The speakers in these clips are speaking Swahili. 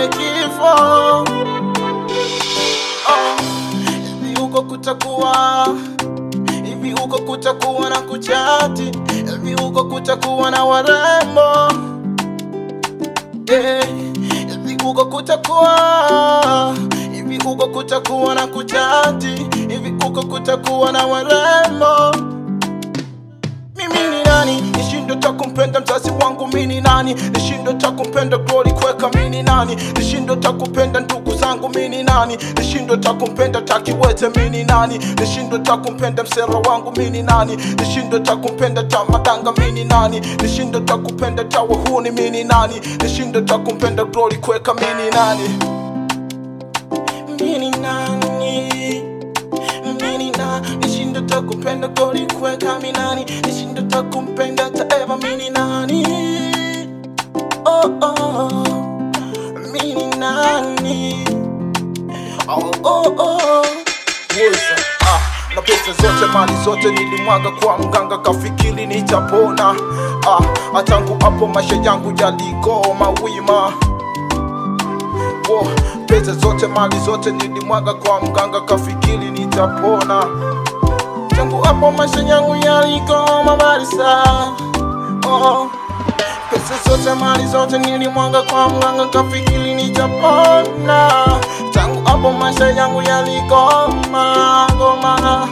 awe kifo. Hivi huko kutakuwa, hivi huko kutakuwa na kuchati, hivi huko kutakuwa na warembo. Hivi huko kutakuwa, hivi huko kutakuwa na kuchati, hivi huko kutakuwa na warembo. Mimi ni nani? Nishindo takumpenda mzazi wangu mini nani? Nishindo takumpenda Glory Kweka mini nani? Nishindo takupenda ndugu zangu mini nani? Nishindo takumpenda Takiwete mini nani? Nishindo takumpenda msera wangu mini nani? Nishindo takumpenda Tamadanga mini nani? Nishindo takupenda Tawahuni mini nani? Nishindo takumpenda Glory Kweka mini nani? Mini nani? Mini nani? Nishindo takupenda Glory Kweka mini nani? Nishindo takumpenda Taeva mini nani? Oh oh, mini nani? Oh oh oh. Na pesa zote mali zote nilimwaga kwa mganga kafikiri nitapona. Atangu hapo maisha yangu yaligoma wima. Pesa zote mali zote nilimwaga kwa mganga kafikiri nitapona. Tangu hapo maisha yangu yaligoma barisa. Pesa zote mali zote nilimwaga kwa mganga kafikiri nitapona. Tangu hapo maisha yangu yaligoma goma.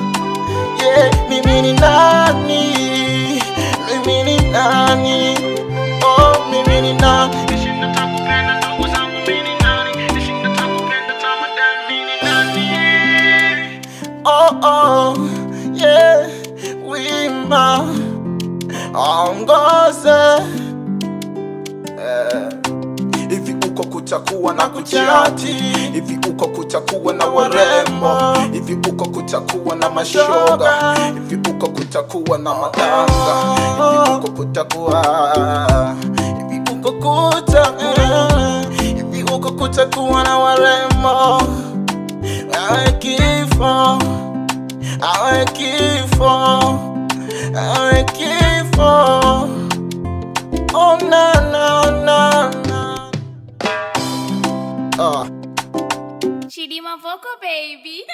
Mimi ni nani? Mimi ni nani? Mimi ni nani? Nishindo takupenda ndugu zangu mimi nani? Nishindo takupenda Tamadanga mimi nani? Wima ongoze. Hivi uko kutakuwa na kuchati, hivi uko kutakuwa na warembo, hivi uko kutakuwa na mashoga, hivi uko kutakuwa na madanga, hivi uko kutakuwa, hivi uko kutakuwa, hivi uko kutakuwa na warembo. Awe kifo, awe kifo, awe kifo. Oh na na na na. Chidima Vocal baby.